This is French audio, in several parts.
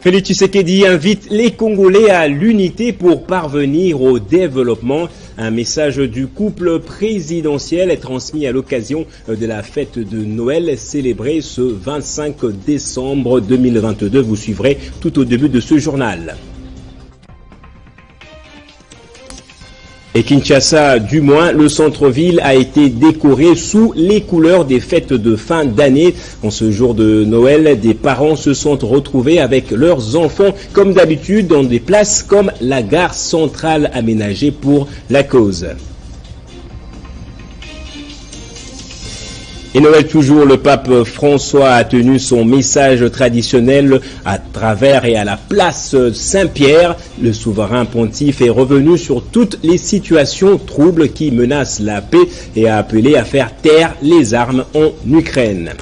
Félix Tshisekedi invite les Congolais à l'unité pour parvenir au développement. Un message du couple présidentiel est transmis à l'occasion de la fête de Noël célébrée ce 25 décembre 2022. Vous suivrez tout au début de ce journal. Et Kinshasa, du moins, le centre-ville a été décoré sous les couleurs des fêtes de fin d'année. En ce jour de Noël, des parents se sont retrouvés avec leurs enfants, comme d'habitude, dans des places comme la gare centrale aménagée pour la cause. Et Noël toujours, le pape François a tenu son message traditionnel à travers et à la place Saint-Pierre. Le souverain pontife est revenu sur toutes les situations troubles qui menacent la paix et a appelé à faire taire les armes en Ukraine.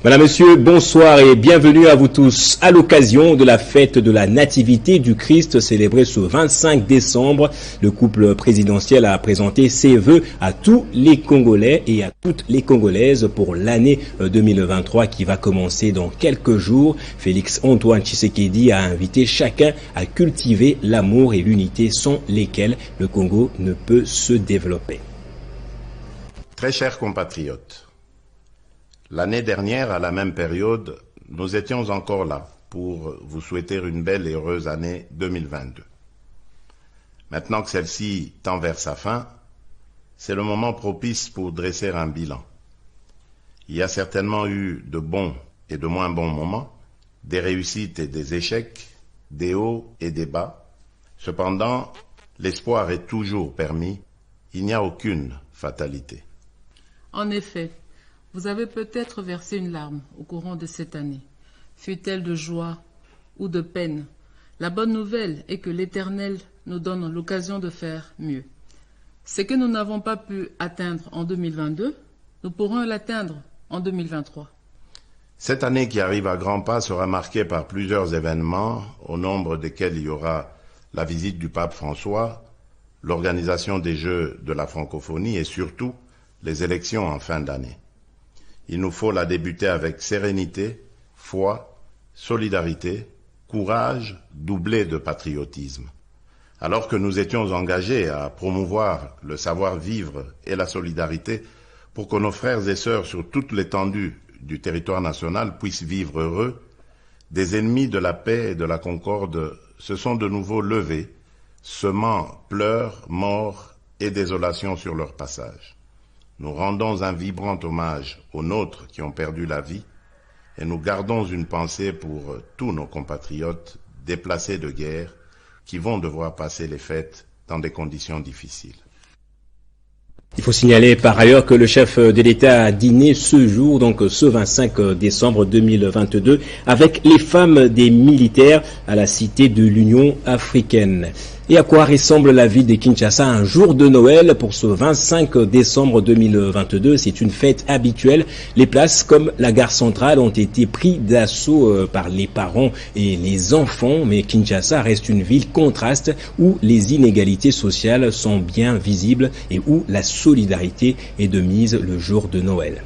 Madame, Monsieur, bonsoir et bienvenue à vous tous. À l'occasion de la fête de la Nativité du Christ célébrée ce 25 décembre, le couple présidentiel a présenté ses vœux à tous les Congolais et à toutes les Congolaises pour l'année 2023 qui va commencer dans quelques jours. Félix Antoine Tshisekedi a invité chacun à cultiver l'amour et l'unité sans lesquels le Congo ne peut se développer. Très chers compatriotes, l'année dernière, à la même période, nous étions encore là pour vous souhaiter une belle et heureuse année 2022. Maintenant que celle-ci tend vers sa fin, c'est le moment propice pour dresser un bilan. Il y a certainement eu de bons et de moins bons moments, des réussites et des échecs, des hauts et des bas. Cependant, l'espoir est toujours permis, il n'y a aucune fatalité. En effet, vous avez peut-être versé une larme au courant de cette année, fût-elle de joie ou de peine. La bonne nouvelle est que l'Éternel nous donne l'occasion de faire mieux. Ce que nous n'avons pas pu atteindre en 2022, nous pourrons l'atteindre en 2023. Cette année qui arrive à grands pas sera marquée par plusieurs événements, au nombre desquels il y aura la visite du pape François, l'organisation des Jeux de la francophonie et surtout les élections en fin d'année. Il nous faut la débuter avec sérénité, foi, solidarité, courage, doublé de patriotisme. Alors que nous étions engagés à promouvoir le savoir-vivre et la solidarité pour que nos frères et sœurs sur toute l'étendue du territoire national puissent vivre heureux, des ennemis de la paix et de la concorde se sont de nouveau levés, semant pleurs, morts et désolation sur leur passage. Nous rendons un vibrant hommage aux nôtres qui ont perdu la vie et nous gardons une pensée pour tous nos compatriotes déplacés de guerre qui vont devoir passer les fêtes dans des conditions difficiles. Il faut signaler par ailleurs que le chef de l'État a dîné ce jour, donc ce 25 décembre 2022, avec les femmes des militaires à la Cité de l'Union africaine. Et à quoi ressemble la ville de Kinshasa un jour de Noël pour ce 25 décembre 2022? C'est une fête habituelle. Les places comme la gare centrale ont été prises d'assaut par les parents et les enfants, mais Kinshasa reste une ville contraste où les inégalités sociales sont bien visibles et où la solidarité est de mise le jour de Noël.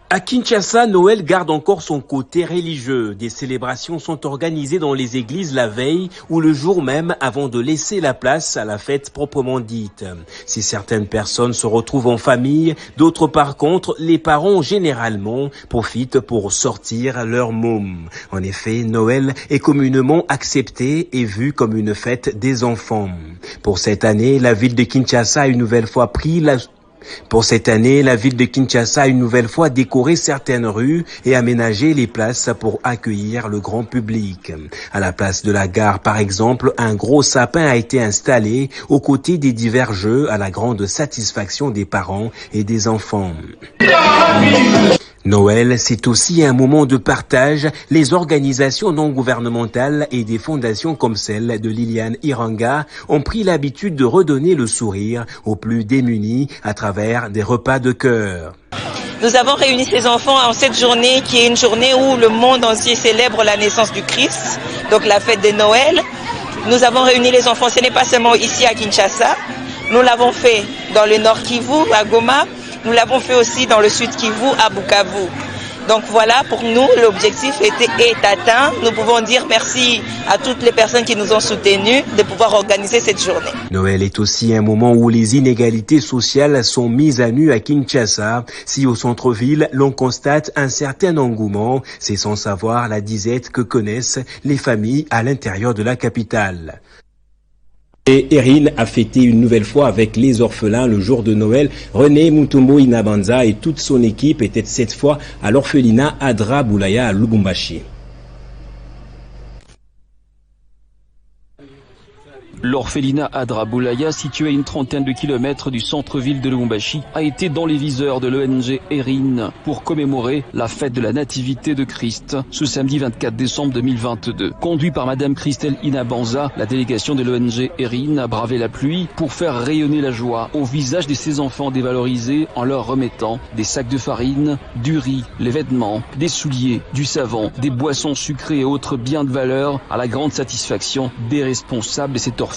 À Kinshasa, Noël garde encore son côté religieux. Des célébrations sont organisées dans les églises la veille ou le jour même avant de laisser la place à la fête proprement dite. Si certaines personnes se retrouvent en famille, d'autres par contre, les parents généralement profitent pour sortir leur môme. En effet, Noël est communément accepté et vu comme une fête des enfants. Pour cette année, la ville de Kinshasa a une nouvelle fois pris la ville de Kinshasa a une nouvelle fois décoré certaines rues et aménagé les places pour accueillir le grand public. À la place de la gare, par exemple, un gros sapin a été installé aux côtés des divers jeux à la grande satisfaction des parents et des enfants. Noël, c'est aussi un moment de partage. Les organisations non gouvernementales et des fondations comme celle de Liliane Iranga ont pris l'habitude de redonner le sourire aux plus démunis à travers des repas de cœur. Nous avons réuni ces enfants en cette journée qui est une journée où le monde entier célèbre la naissance du Christ, donc la fête de Noël. Nous avons réuni les enfants, ce n'est pas seulement ici à Kinshasa, nous l'avons fait dans le Nord Kivu, à Goma. Nous l'avons fait aussi dans le Sud Kivu, à Bukavu. Donc voilà, pour nous, l'objectif est atteint. Nous pouvons dire merci à toutes les personnes qui nous ont soutenus de pouvoir organiser cette journée. Noël est aussi un moment où les inégalités sociales sont mises à nu à Kinshasa. Si au centre-ville, l'on constate un certain engouement, c'est sans savoir la disette que connaissent les familles à l'intérieur de la capitale. Et Erin a fêté une nouvelle fois avec les orphelins le jour de Noël. René Mutombo Inabanza et toute son équipe étaient cette fois à l'orphelinat Adra Boulaya à Lubumbashi. L'orphelinat Adra Boulaya, situé à une trentaine de kilomètres du centre-ville de Lubumbashi, a été dans les viseurs de l'ONG Erin pour commémorer la fête de la Nativité de Christ ce samedi 24 décembre 2022. Conduit par Madame Christelle Inabanza, la délégation de l'ONG Erin a bravé la pluie pour faire rayonner la joie au visage de ces enfants dévalorisés en leur remettant des sacs de farine, du riz, les vêtements, des souliers, du savon, des boissons sucrées et autres biens de valeur à la grande satisfaction des responsables de cette orphelinat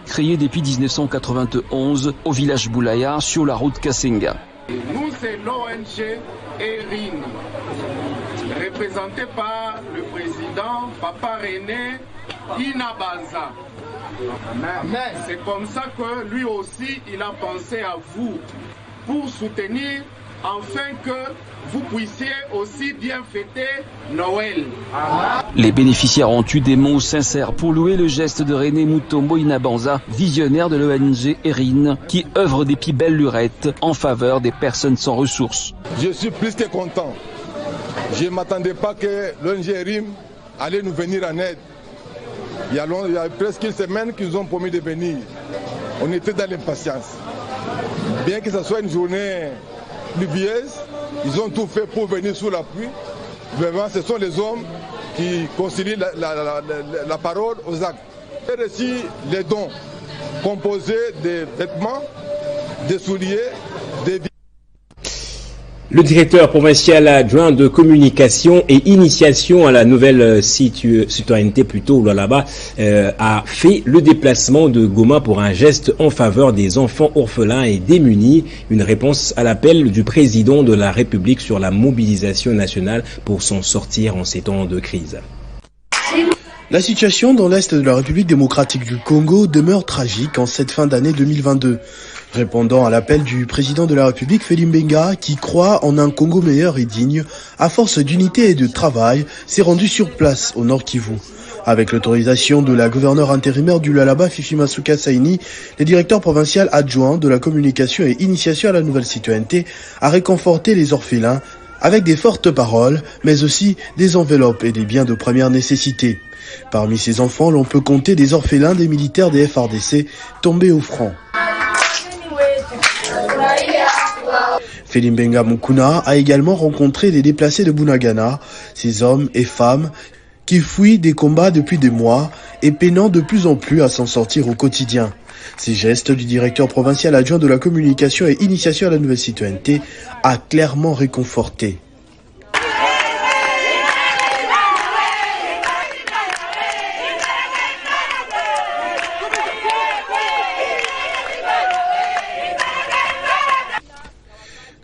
créé depuis 1991 au village Boulaya sur la route Kasenga. Nous, c'est l'ONG Erin, représenté par le président Papa René Inabanza. C'est comme ça que lui aussi, il a pensé à vous pour soutenir afin que vous puissiez aussi bien fêter Noël. Les bénéficiaires ont eu des mots sincères pour louer le geste de René Mutombo Inabanza, visionnaire de l'ONG Erin, qui œuvre des plus belles lurettes en faveur des personnes sans ressources. Je suis plus que content. Je ne m'attendais pas que l'ONG Erin allait nous venir en aide. Il y a presque une semaine qu'ils nous ont promis de venir. On était dans l'impatience. Bien que ce soit une journée pluvieuse, ils ont tout fait pour venir sous la pluie. Vraiment, ce sont les hommes qui concilient la parole aux actes. Et reçu les dons composés des vêtements, des souliers, des... Le directeur provincial adjoint de communication et initiation à la nouvelle citoyenneté là-bas a fait le déplacement de Goma pour un geste en faveur des enfants orphelins et démunis, une réponse à l'appel du président de la République sur la mobilisation nationale pour s'en sortir en ces temps de crise. La situation dans l'Est de la République démocratique du Congo demeure tragique en cette fin d'année 2022. Répondant à l'appel du président de la République, Félix Mbenga, qui croit en un Congo meilleur et digne, à force d'unité et de travail, s'est rendu sur place au Nord Kivu. Avec l'autorisation de la gouverneure intérimaire du Lualaba, Fifi Masuka Saini, le directeur provincial adjoint de la communication et initiation à la nouvelle citoyenneté a réconforté les orphelins avec des fortes paroles, mais aussi des enveloppes et des biens de première nécessité. Parmi ces enfants, l'on peut compter des orphelins des militaires des FARDC tombés au front. Felimbenga Mukuna a également rencontré les déplacés de Bunagana, ces hommes et femmes qui fuient des combats depuis des mois et peinant de plus en plus à s'en sortir au quotidien. Ces gestes du directeur provincial adjoint de la communication et initiation à la nouvelle citoyenneté a clairement réconforté.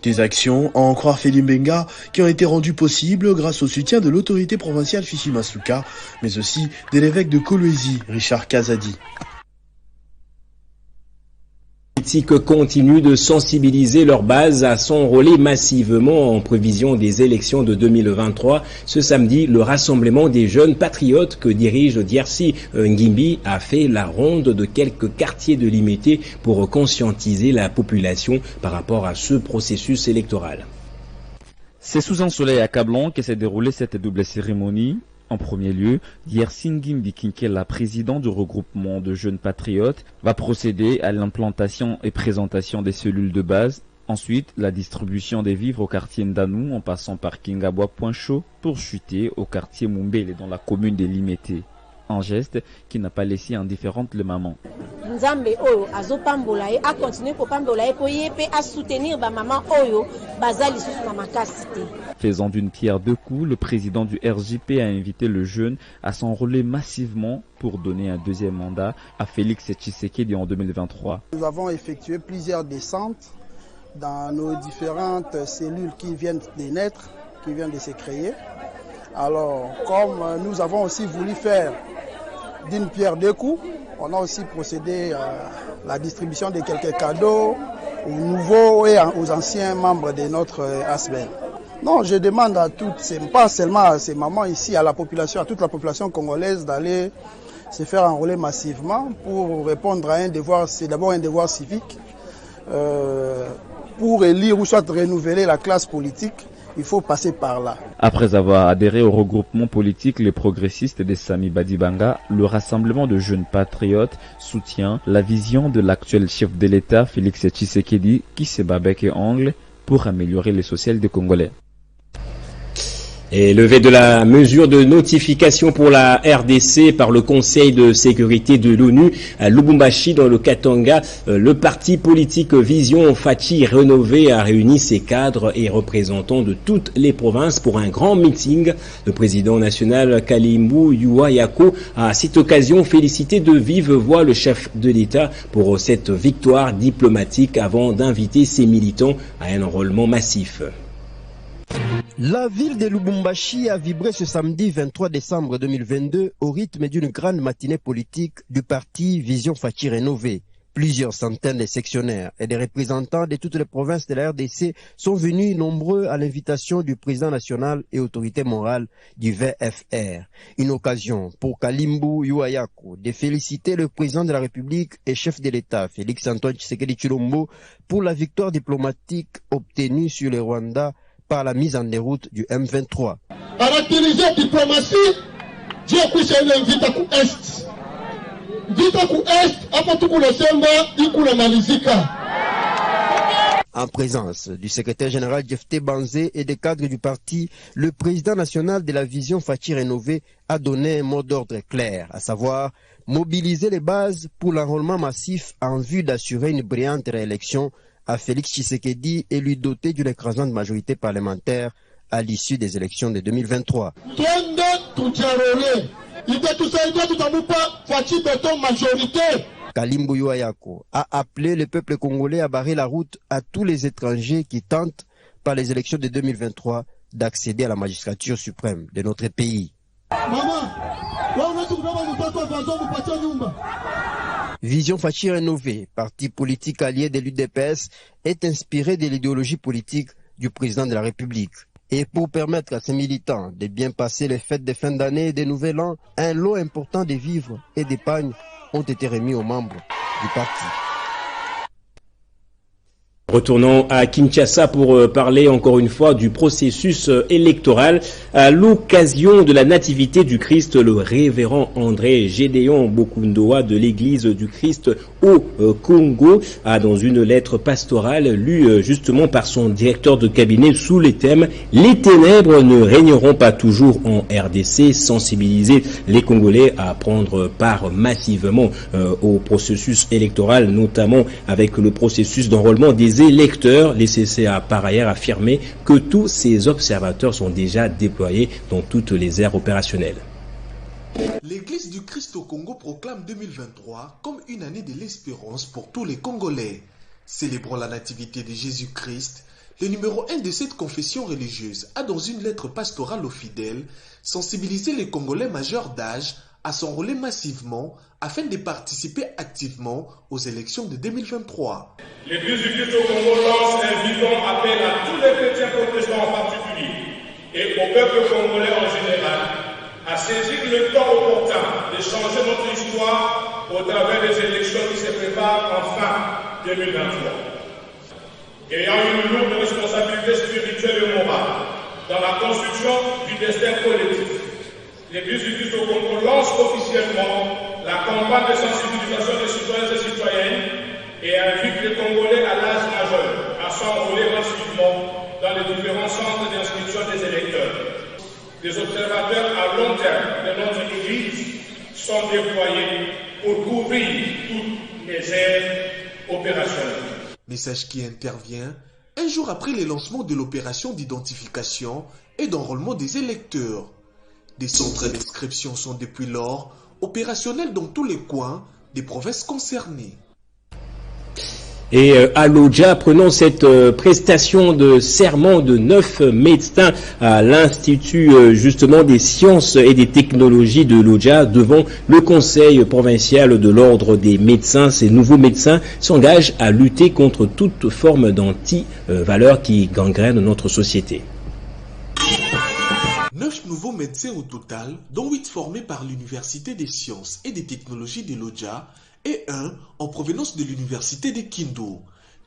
Des actions, à en croire Félix Mbenga, qui ont été rendues possibles grâce au soutien de l'autorité provinciale Fifi Masuka, mais aussi de l'évêque de Kolwezi, Richard Kazadi. Les politiques continuent de sensibiliser leur base à s'enrôler massivement en prévision des élections de 2023. Ce samedi, le rassemblement des jeunes patriotes que dirige Diersi Ngimbi a fait la ronde de quelques quartiers de Limité pour conscientiser la population par rapport à ce processus électoral. C'est sous un soleil accablant que s'est déroulée cette double cérémonie. En premier lieu, Diersi Ngimbi Kinkela, président du regroupement de jeunes patriotes, va procéder à l'implantation et présentation des cellules de base. Ensuite, la distribution des vivres au quartier Ndanou en passant par Kingabwa Point Chaud pour chuter au quartier Mumbele dans la commune de Limité. Un geste qui n'a pas laissé indifférente le maman. Nzambe oyo azopambola ye a continuer ko pambola ye po yepe a soutenir ba maman oyo bazali lisusu na makasi te. Faisant d'une pierre deux coups, le président du RJP a invité le jeune à s'enrôler massivement pour donner un deuxième mandat à Félix Tshisekedi en 2023. Nous avons effectué plusieurs descentes dans nos différentes cellules qui viennent de naître qui vient de se créer. Alors, comme nous avons aussi voulu faire d'une pierre deux coups, on a aussi procédé à la distribution de quelques cadeaux aux nouveaux et aux anciens membres de notre ASBEL. Non, je demande à toutes, pas seulement à ces mamans ici, à la population, à toute la population congolaise d'aller se faire enrôler massivement pour répondre à un devoir, c'est d'abord un devoir civique. Pour élire ou soit renouveler la classe politique, il faut passer par là. Après avoir adhéré au regroupement politique Les Progressistes de Sami Badibanga, le Rassemblement de jeunes patriotes soutient la vision de l'actuel chef de l'État, Félix Tshisekedi, qui se bat bec et ongle pour améliorer le social des Congolais. Et levé de la mesure de notification pour la RDC par le Conseil de sécurité de l'ONU à Lubumbashi dans le Katanga, le parti politique Vision Faci Rénové a réuni ses cadres et représentants de toutes les provinces pour un grand meeting. Le président national Kalimbu Yuayako a à cette occasion félicité de vive voix le chef de l'État pour cette victoire diplomatique avant d'inviter ses militants à un enrôlement massif. La ville de Lubumbashi a vibré ce samedi 23 décembre 2022 au rythme d'une grande matinée politique du parti Vision Faci Rénové. Plusieurs centaines de sectionnaires et des représentants de toutes les provinces de la RDC sont venus nombreux à l'invitation du président national et autorité morale du VFR. Une occasion pour Kalimbu Yuayako de féliciter le président de la République et chef de l'État, Félix Antoine Tshisekedi Tshilombo, pour la victoire diplomatique obtenue sur le Rwanda par la mise en déroute du M23. Caractériser la diplomatie, Dieu couche une vita ku est. Vita ku est, après tout le semba, il coule malizika. En présence du secrétaire général Jefté Banzé et des cadres du parti, le président national de la Vision Faci Rénové a donné un mot d'ordre clair, à savoir mobiliser les bases pour l'enrôlement massif en vue d'assurer une brillante réélection à Félix Tshisekedi et lui doter d'une écrasante majorité parlementaire à l'issue des élections de 2023. Kalimbu Yuayako a appelé le peuple congolais à barrer la route à tous les étrangers qui tentent, par les élections de 2023, d'accéder à la magistrature suprême de notre pays. Vision Faci Rénové, parti politique allié de l'UDPS, est inspiré de l'idéologie politique du président de la République. Et pour permettre à ses militants de bien passer les fêtes de fin d'année et de nouvel an, un lot important de vivres et d'épargne ont été remis aux membres du parti. Retournons à Kinshasa pour parler encore une fois du processus électoral. À l'occasion de la nativité du Christ, le révérend André Gédéon Bokundoa de l'église du Christ au Congo a, dans une lettre pastorale lue justement par son directeur de cabinet sous les thèmes « Les ténèbres ne régneront pas toujours en RDC », sensibiliser les Congolais à prendre part massivement au processus électoral, notamment avec le processus d'enrôlement des électeurs. Les CC a par ailleurs affirmé que tous ces observateurs sont déjà déployés dans toutes les aires opérationnelles. L'Église du Christ au Congo proclame 2023 comme une année de l'espérance pour tous les Congolais. Célébrant la nativité de Jésus-Christ, le numéro 1 de cette confession religieuse a, dans une lettre pastorale aux fidèles, sensibilisé les Congolais majeurs d'âge à s'enrôler massivement afin de participer activement aux élections de 2023. L'Église du Christ au Congo lance un vivant appel à tous les chrétiens protestants en particulier et au peuple congolais en général à saisir le temps opportun de changer notre histoire au travers des élections qui se préparent en fin 2023. Ayant une lourde responsabilité spirituelle et morale dans la construction du destin collectif, l'Église du Christ au Congo lance officiellement la campagne de sensibilisation des citoyens et citoyennes et invite les Congolais à l'âge majeur à s'enrôler massivement dans les différents centres d'inscription des électeurs. Des observateurs à long terme de notre Église sont déployés pour couvrir toutes les aires opérationnelles. Message qui intervient un jour après le lancement de l'opération d'identification et d'enrôlement des électeurs. Des centres d'inscription sont depuis lors opérationnels dans tous les coins des provinces concernées. Et à Lodja, prenons cette prestation de serment de 9 médecins à l'Institut justement des sciences et des technologies de Lodja devant le Conseil provincial de l'ordre des médecins. Ces nouveaux médecins s'engagent à lutter contre toute forme d'anti-valeurs qui gangrènent notre société. 9 nouveaux médecins au total, dont 8 formés par l'Université des sciences et des technologies de Lodja et 1 en provenance de l'Université de Kindu.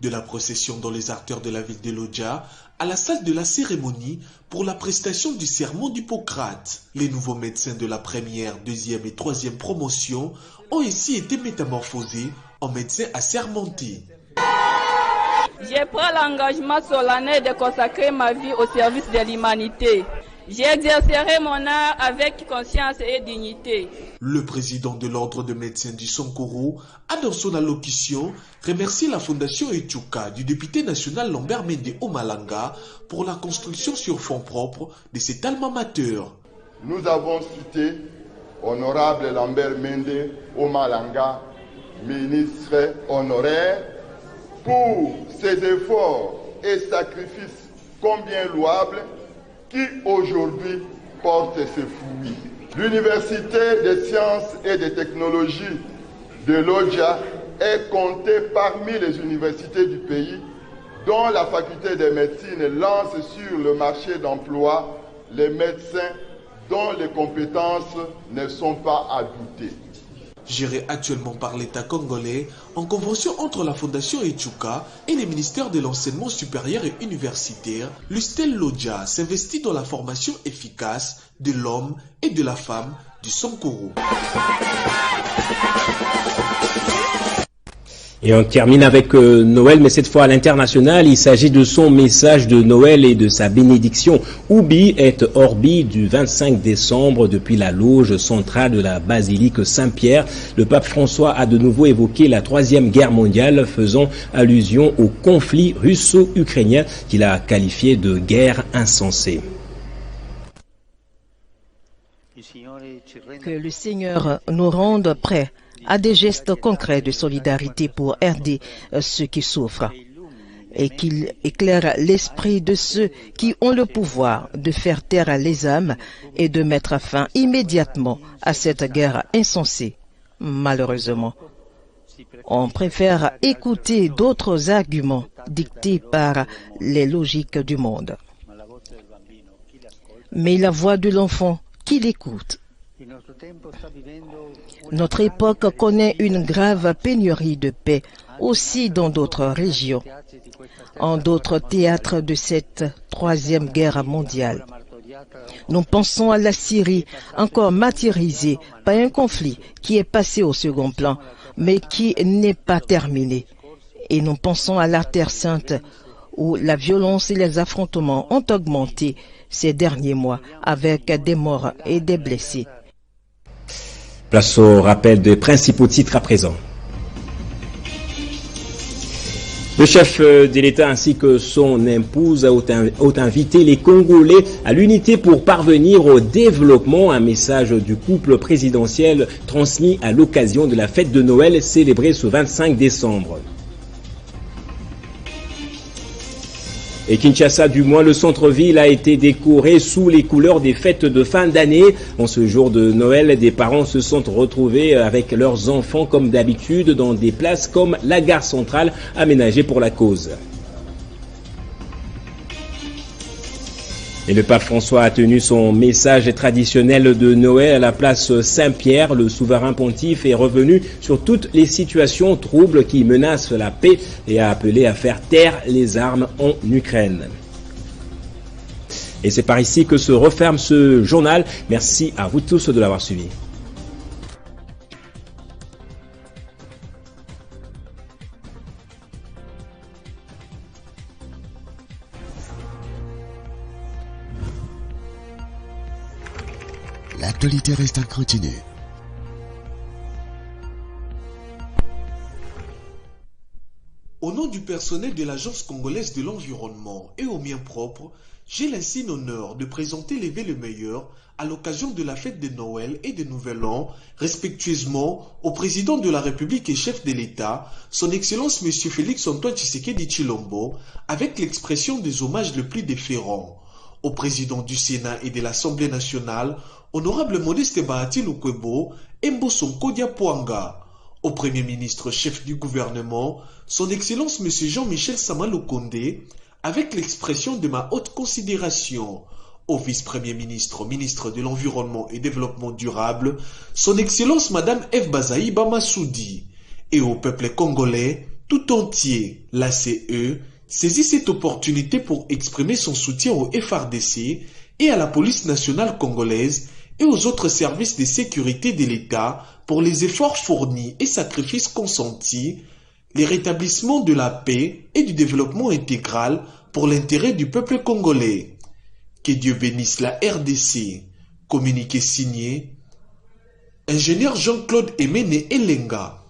De la procession dans les artères de la ville de Lodja à la salle de la cérémonie pour la prestation du serment d'Hippocrate. Les nouveaux médecins de la première, deuxième et troisième promotion ont ici été métamorphosés en médecins assermentés. Je prends l'engagement solennel de consacrer ma vie au service de l'humanité. J'exercerai mon art avec conscience et dignité. Le président de l'ordre de médecins du Sankoro a dans son allocution remercié la fondation Echuka du député national Lambert Mende Omalanga pour la construction sur fonds propres de cet alma mater. Nous avons cité honorable Lambert Mende Omalanga, ministre honoraire, pour ses efforts et sacrifices combien louables qui aujourd'hui porte ses fruits. L'Université des sciences et des technologies de Lodja est comptée parmi les universités du pays dont la faculté de médecine lance sur le marché d'emploi les médecins dont les compétences ne sont pas à douter. Géré actuellement par l'État congolais, en convention entre la Fondation Echuka et les ministères de l'enseignement supérieur et universitaire, l'USTEL Lodja s'investit dans la formation efficace de l'homme et de la femme du Sankoro. Et on termine avec Noël, mais cette fois à l'international. Il s'agit de son message de Noël et de sa bénédiction. Ubi et Orbi du 25 décembre depuis la loge centrale de la basilique Saint-Pierre. Le pape François a de nouveau évoqué la Troisième Guerre mondiale, faisant allusion au conflit russo-ukrainien qu'il a qualifié de guerre insensée. Que le Seigneur nous rende prêts à des gestes concrets de solidarité pour aider ceux qui souffrent et qu'il éclaire l'esprit de ceux qui ont le pouvoir de faire taire les âmes et de mettre fin immédiatement à cette guerre insensée. Malheureusement, on préfère écouter d'autres arguments dictés par les logiques du monde. Mais la voix de l'enfant qui l'écoute. Notre époque connaît une grave pénurie de paix aussi dans d'autres régions, en d'autres théâtres de cette Troisième Guerre mondiale. Nous pensons à la Syrie, encore martyrisée par un conflit qui est passé au second plan, mais qui n'est pas terminé. Et nous pensons à la Terre Sainte, où la violence et les affrontements ont augmenté ces derniers mois, avec des morts et des blessés. Place au rappel des principaux titres à présent. Le chef de l'État ainsi que son épouse ont invité les Congolais à l'unité pour parvenir au développement. Un message du couple présidentiel transmis à l'occasion de la fête de Noël célébrée ce 25 décembre. Et Kinshasa, du moins, le centre-ville a été décoré sous les couleurs des fêtes de fin d'année. En ce jour de Noël, des parents se sont retrouvés avec leurs enfants comme d'habitude dans des places comme la gare centrale aménagée pour la cause. Et le pape François a tenu son message traditionnel de Noël à la place Saint-Pierre. Le souverain pontife est revenu sur toutes les situations troubles qui menacent la paix et a appelé à faire taire les armes en Ukraine. Et c'est par ici que se referme ce journal. Merci à vous tous de l'avoir suivi. L'actualité reste incontinue. Au nom du personnel de l'Agence congolaise de l'environnement et au mien propre, j'ai l'insigne honneur de présenter les vœux les meilleurs à l'occasion de la fête de Noël et de Nouvel An, respectueusement au président de la République et chef de l'État, son Excellence M. Félix Antoine Tshisekedi Tshilombo, avec l'expression des hommages les plus déférents. Au président du Sénat et de l'Assemblée nationale, honorable Modeste Bahati Lukwebo, Embo Sonkodia Poanga. Au Premier ministre chef du gouvernement, son Excellence M. Jean-Michel Sama Kondé, avec l'expression de ma haute considération. Au vice-premier ministre, ministre de l'Environnement et Développement durable, son Excellence Madame Eve Bazaï Bamassoudi. Et au peuple congolais tout entier, la CE saisit cette opportunité pour exprimer son soutien au FARDC et à la police nationale congolaise et aux autres services de sécurité de l'État pour les efforts fournis et sacrifices consentis, les rétablissements de la paix et du développement intégral pour l'intérêt du peuple congolais. Que Dieu bénisse la RDC. Communiqué signé Ingénieur Jean-Claude Emene Elenga.